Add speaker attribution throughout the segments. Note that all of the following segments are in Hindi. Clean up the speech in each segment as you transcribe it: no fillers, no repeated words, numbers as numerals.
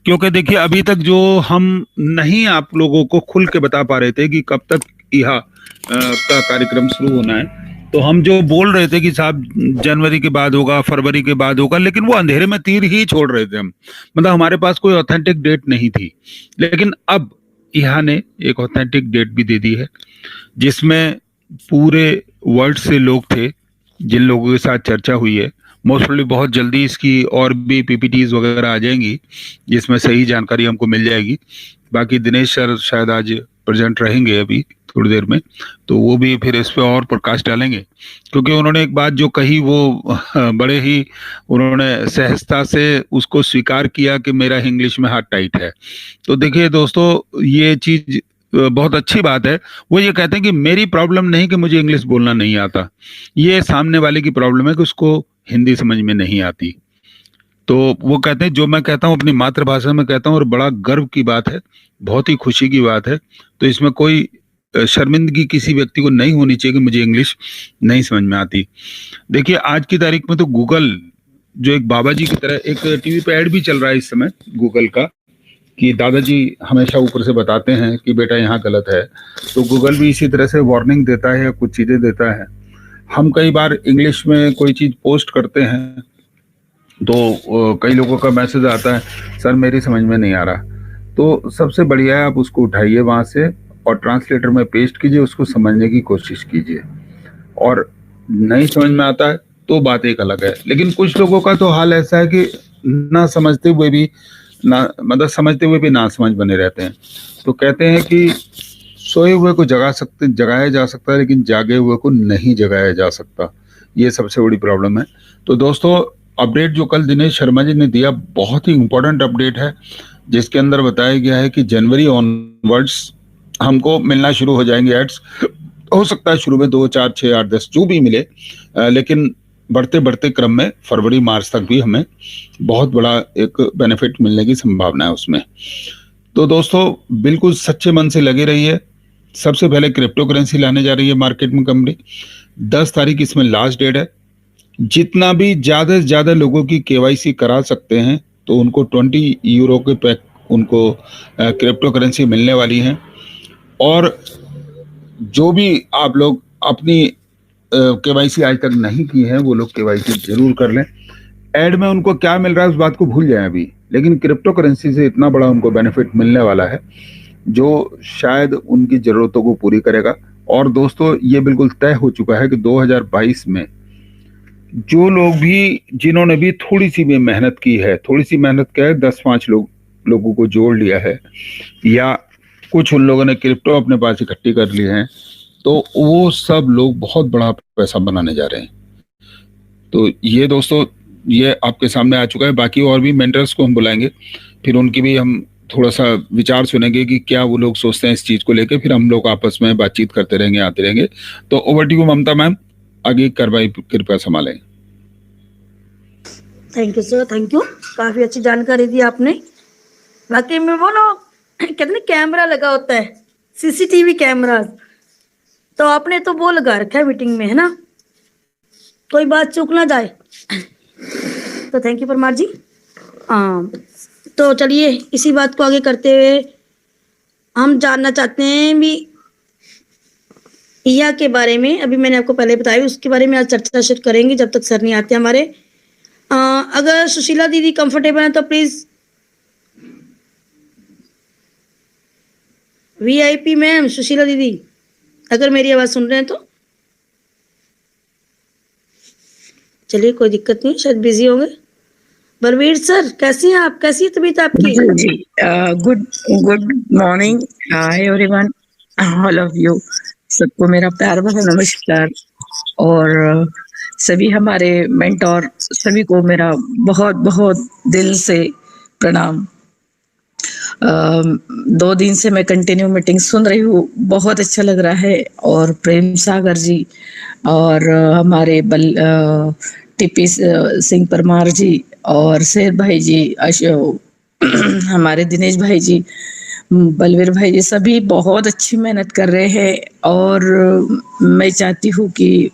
Speaker 1: क्योंकि देखिए अभी तक जो हम नहीं आप लोगों को खुल के बता पा रहे थे कि कब तक यह का कार्यक्रम शुरू होना है, तो हम जो बोल रहे थे कि साहब जनवरी के बाद होगा, फरवरी के बाद होगा, लेकिन वो अंधेरे में तीर ही छोड़ रहे थे हम। मतलब हमारे पास कोई ऑथेंटिक डेट नहीं थी। लेकिन अब यहाँ ने एक ऑथेंटिक डेट भी दे दी है, जिसमें पूरे वर्ल्ड से लोग थे जिन लोगों के साथ चर्चा हुई है। मोस्टली बहुत जल्दी इसकी और भी पीपीटीज वगैरह आ जाएंगी जिसमें सही जानकारी हमको मिल जाएगी। बाकी दिनेश सर शायद आज प्रेजेंट रहेंगे अभी थोड़ी देर में, तो वो भी फिर इस पे और प्रकाश डालेंगे, क्योंकि उन्होंने एक बात जो कही वो बड़े ही उन्होंने सहजता से उसको स्वीकार किया कि मेरा इंग्लिश में हाथ टाइट है। तो देखिए दोस्तों, ये चीज बहुत अच्छी बात है। वो ये कहते हैं कि मेरी प्रॉब्लम नहीं कि मुझे इंग्लिश बोलना नहीं आता, ये सामने वाले की प्रॉब्लम है कि उसको हिंदी समझ में नहीं आती। तो वो कहते हैं जो मैं कहता हूँ अपनी मातृभाषा में कहता हूँ, और बड़ा गर्व की बात है, बहुत ही खुशी की बात है। तो इसमें कोई शर्मिंदगी किसी व्यक्ति को नहीं होनी चाहिए कि मुझे इंग्लिश नहीं समझ में आती। देखिए आज की तारीख में तो गूगल जो एक बाबा जी की तरह, एक टीवी पे ऐड भी चल रहा है इस समय गूगल का, कि दादाजी हमेशा ऊपर से बताते हैं कि बेटा यहाँ गलत है। तो गूगल भी इसी तरह से वार्निंग देता है या कुछ चीजें देता है। हम कई बार इंग्लिश में कोई चीज पोस्ट करते हैं तो कई लोगों का मैसेज आता है, सर मेरी समझ में नहीं आ रहा। तो सबसे बढ़िया है आप उसको उठाइए वहां से और ट्रांसलेटर में पेस्ट कीजिए, उसको समझने की कोशिश कीजिए। और नहीं समझ में आता है तो बात एक अलग है। लेकिन कुछ लोगों का तो हाल ऐसा है कि ना समझते हुए भी ना, मतलब समझते हुए भी ना समझ बने रहते हैं। तो कहते हैं कि सोए हुए को जगाया जा सकता है, लेकिन जागे हुए को नहीं जगाया जा सकता। ये सबसे बड़ी प्रॉब्लम है। तो दोस्तों, अपडेट जो कल दिनेश शर्मा जी ने दिया बहुत ही इंपॉर्टेंट अपडेट है, जिसके अंदर बताया गया है कि जनवरी ऑनवर्ड्स हमको मिलना शुरू हो जाएंगे एड्स। हो सकता है शुरू में 2, 4, 6, 8, 10 जो भी मिले, लेकिन बढ़ते बढ़ते क्रम में फरवरी मार्च तक भी हमें बहुत बड़ा एक बेनिफिट मिलने की संभावना है उसमें। तो दोस्तों बिल्कुल सच्चे मन से लगे रहिए। सबसे पहले क्रिप्टो करेंसी लाने जा रही है मार्केट में कंपनी। 10 तारीख इसमें लास्ट डेट है। जितना भी ज्यादा से ज्यादा लोगों की केवाईसी करा सकते हैं तो उनको 20 यूरो के पैक उनको क्रिप्टो करेंसी मिलने वाली है। और जो भी आप लोग अपनी केवाईसी आज तक नहीं की है वो लोग केवाईसी जरूर कर लें। एड में उनको क्या मिल रहा है उस बात को भूल जाएं अभी, लेकिन क्रिप्टो करेंसी से इतना बड़ा उनको बेनिफिट मिलने वाला है जो शायद उनकी जरूरतों को पूरी करेगा। और दोस्तों ये बिल्कुल तय हो चुका है कि 2022 में जो लोग भी जिन्होंने भी थोड़ी सी भी मेहनत की है, थोड़ी सी मेहनत क्या है, 10-5 लोगों को जोड़ लिया है, या कुछ उन लोगों ने क्रिप्टो अपने पास इकट्ठी कर लिए हैं, तो वो सब लोग बहुत बड़ा पैसा बनाने जा रहे हैं। तो ये दोस्तों ये आपके सामने आ चुका है। बाकी और भी मेंटर्स को हम बुलाएंगे, फिर उनकी भी हम थोड़ा सा विचार सुनेंगे कि क्या वो लोग सोचते हैं इस चीज को लेकर, फिर हम लोग आपस में बातचीत करते रहेंगे, आते रहेंगे। तो over to you Mamata ma'am, आगे कार्रवाई कृपया संभालें।
Speaker 2: Thank you sir, thank you. काफी अच्छी जानकारी दी आपने। वाकई में वो लोग कहते हैं कैमरा लगा होता है, सीसीटीवी कैमरा, तो आपने तो वो लगा रखा है मीटिंग में, है ना, कोई बात चूक ना जाए। तो थैंक यू परमार जी। तो चलिए इसी बात को आगे करते हुए हम जानना चाहते हैं भी ईया के बारे में। अभी मैंने आपको पहले बताया, उसके बारे में आज चर्चा शुरू करेंगे जब तक सर नहीं आते हमारे। अगर सुशीला दीदी कंफर्टेबल है तो प्लीज। वीआईपी मैम, सुशीला दीदी अगर मेरी आवाज सुन रहे हैं तो चलिए, कोई दिक्कत नहीं, शायद बिजी होंगे। बलवीर सर कैसी हैं आप, कैसी है तबीयत आपकी?
Speaker 3: जी, good morning, hi everyone, all of you, सबको मेरा प्यार भरा नमस्कार। और सभी हमारे मेंटोर सभी को मेरा बहुत बहुत दिल से प्रणाम। 2 दिन से मैं कंटिन्यू मीटिंग सुन रही हूँ, बहुत अच्छा लग रहा है। और प्रेम सागर जी और हमारे टीपी सिंह परमार जी और शेर भाई जी, हमारे दिनेश भाई जी, बलवीर भाई जी, सभी बहुत अच्छी मेहनत कर रहे हैं। और मैं चाहती हूँ कि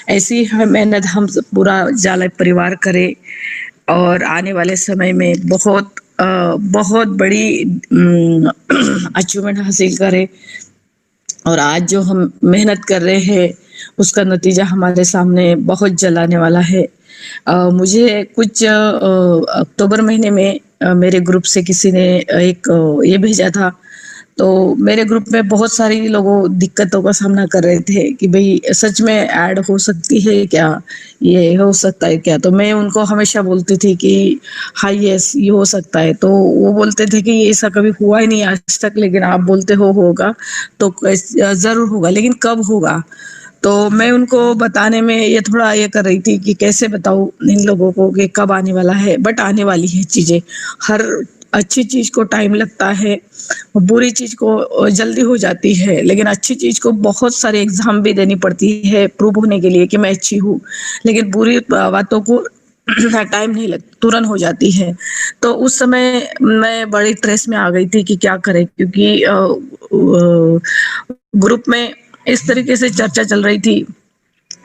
Speaker 3: ऐसी मेहनत हम पूरा जाला परिवार करें और आने वाले समय में बहुत बहुत बड़ी अचीवमेंट हासिल करे और आज जो हम मेहनत कर रहे हैं उसका नतीजा हमारे सामने बहुत जलाने वाला है। मुझे कुछ अक्टूबर महीने में मेरे ग्रुप से किसी ने एक ये भेजा था, तो मेरे ग्रुप में बहुत सारी लोगों दिक्कतों का सामना कर रहे थे कि भाई सच में ऐड हो सकती है क्या, ये हो सकता है क्या। तो मैं उनको हमेशा बोलती थी कि हाँ यस ये हो सकता है। तो वो बोलते थे कि ऐसा कभी हुआ ही नहीं आज तक, लेकिन आप बोलते हो होगा तो जरूर होगा, लेकिन कब होगा। तो मैं उनको बताने में ये थोड़ा ये कर रही थी कि कैसे बताऊं इन लोगों को कि कब आने वाला है, बट आने वाली है चीजें। हर अच्छी चीज को टाइम लगता है, बुरी चीज को जल्दी हो जाती है, लेकिन अच्छी चीज को बहुत सारे एग्जाम भी देनी पड़ती है प्रूव होने के लिए कि मैं अच्छी हूँ। लेकिन बुरी बातों को टाइम नहीं लग, तुरंत हो जाती है। तो उस समय मैं बड़ी स्ट्रेस में आ गई थी कि क्या करें, क्योंकि ग्रुप में इस तरीके से चर्चा चल रही थी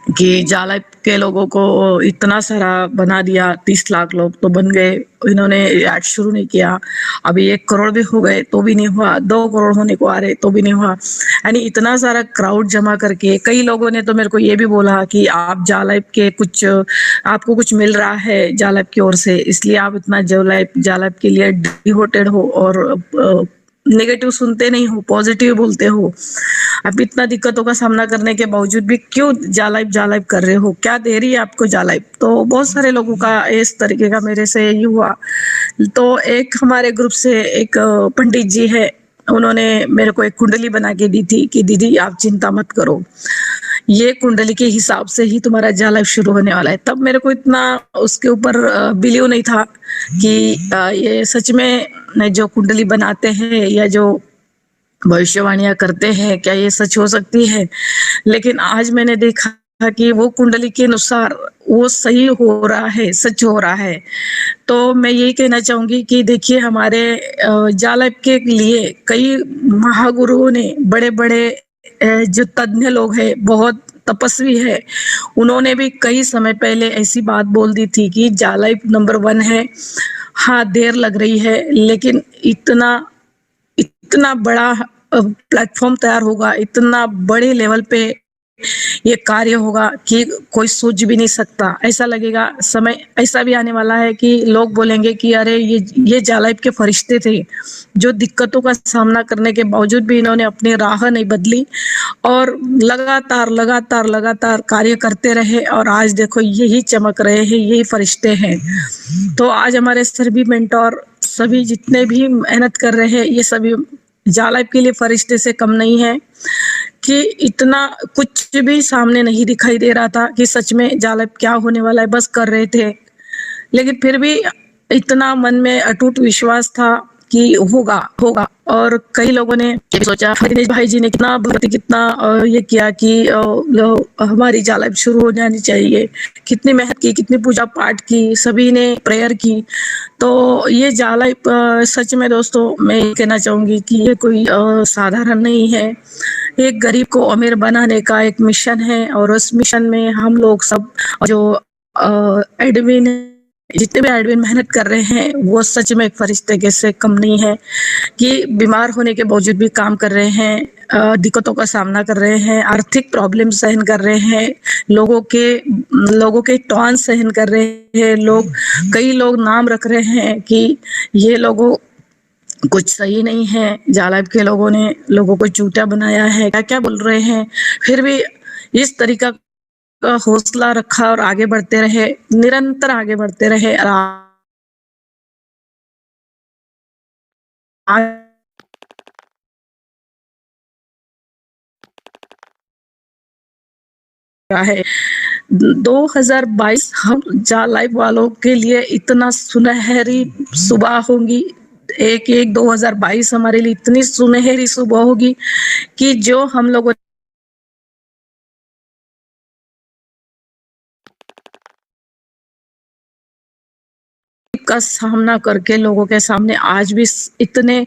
Speaker 3: कि जाला के लोगों को इतना सारा बना दिया, 30 लाख लोग तो बन गए, इन्होंने ऐड शुरू नहीं किया, अभी 1 करोड़ भी हो गए तो भी नहीं हुआ, 2 करोड़ होने को आ रहे तो भी नहीं हुआ। यानी इतना सारा क्राउड जमा करके कई लोगों ने तो मेरे को ये भी बोला कि आप जालाइब के कुछ आपको कुछ मिल रहा है जालाइब की ओर से, इसलिए आप इतना जालाइब के लिए डिवोटेड हो और नेगेटिव सुनते नहीं हो, पॉजिटिव बोलते हो। आप इतना दिक्कतों का सामना करने के बावजूद भी क्यों जालाइब जालाइब कर रहे हो, क्या दे रही है आपको जालाइब। तो बहुत सारे लोगों का इस तरीके का मेरे से ये हुआ। तो एक हमारे ग्रुप से एक पंडित जी है, उन्होंने मेरे को एक कुंडली बना के दी थी कि दीदी आप चिंता मत करो, ये कुंडली के हिसाब से ही तुम्हारा जालाइब शुरू होने वाला है। तब मेरे को इतना उसके ऊपर बिलीव नहीं था कि ये सच में जो कुंडली बनाते हैं या जो भविष्यवाणियां करते हैं क्या ये सच हो सकती है। लेकिन आज मैंने देखा कि वो कुंडली के अनुसार वो सही हो रहा है, सच हो रहा है। तो मैं यही कहना चाहूंगी कि देखिए हमारे जालब के लिए कई महागुरुओं ने, बड़े बड़े जो तज्ञ लोग हैं, बहुत तपस्वी है, उन्होंने भी कई समय पहले ऐसी बात बोल दी थी कि जालब नंबर 1 है। हाँ देर लग रही है, लेकिन इतना इतना बड़ा प्लेटफॉर्म तैयार होगा, इतना बड़े लेवल पे ये कार्य होगा कि कोई सोच भी नहीं सकता। ऐसा लगेगा, समय ऐसा भी आने वाला है कि लोग बोलेंगे कि अरे ये जालाइब के फरिश्ते थे, जो दिक्कतों का सामना करने के बावजूद भी इन्होंने अपनी राह नहीं बदली और लगातार लगातार लगातार कार्य करते रहे, और आज देखो यही चमक रहे हैं, यही फरिश्ते हैं। तो आज हमारे सभी मेंटोर, सभी जितने भी मेहनत कर रहे हैं, ये सभी जालाइब के लिए फरिश्ते से कम नहीं है कि इतना कुछ भी सामने नहीं दिखाई दे रहा था कि सच में जालाइब क्या होने वाला है, बस कर रहे थे। लेकिन फिर भी इतना मन में अटूट विश्वास था कि होगा होगा। और कई लोगों ने ये भी सोचा, दिनेश भाई जी ने कितना भक्ति, कितना ये किया कि हमारी जालाइब शुरू हो जानी चाहिए, कितनी मेहनत की, कितनी पूजा पाठ की, सभी ने प्रेयर की। तो ये जालाइब सच में दोस्तों मैं ये कहना चाहूंगी कि ये कोई साधारण नहीं है। एक गरीब को अमीर बनाने का एक मिशन है, और उस मिशन में हम लोग सब जो एडमिन, जितने भी एडमिन मेहनत कर रहे हैं, वो सच में एक फरिश्ते के से कम नहीं है कि बीमार होने के बावजूद भी काम कर रहे हैं, दिक्कतों का सामना कर रहे हैं, आर्थिक प्रॉब्लम सहन कर रहे हैं, लोगों के टॉन सहन कर रहे हैं। कई लोग नाम रख रहे हैं कि ये लोगों कुछ सही नहीं है, जालाइब के लोगों ने लोगों को चूतिया बनाया है, क्या क्या बोल रहे हैं। फिर भी इस तरीका का हौसला रखा और आगे बढ़ते रहे, निरंतर आगे बढ़ते रहे। आज क्या है 2022, हम जालाइब वालों के लिए इतना सुनहरी सुबह होगी। एक एक 2022 हमारे लिए इतनी सुनहरी सुबह होगी कि जो हम लोगों का सामना करके लोगों के सामने आज भी इतने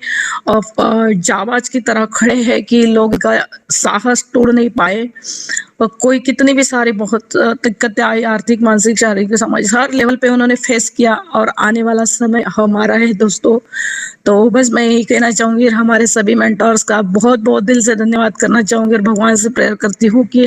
Speaker 3: जाबाज की तरह खड़े हैं कि लोग का साहस तोड़ नहीं पाए। और कोई कितनी भी सारी बहुत दिक्कतें आई, आर्थिक, मानसिक, शारीरिक, समाज हर लेवल पे उन्होंने फेस किया और आने वाला समय हमारा है दोस्तों। तो बस मैं यही कहना चाहूंगी, हमारे सभी मेंटर्स का बहुत बहुत दिल से धन्यवाद करना चाहूंगी और भगवान से प्रेयर करती हूँ कि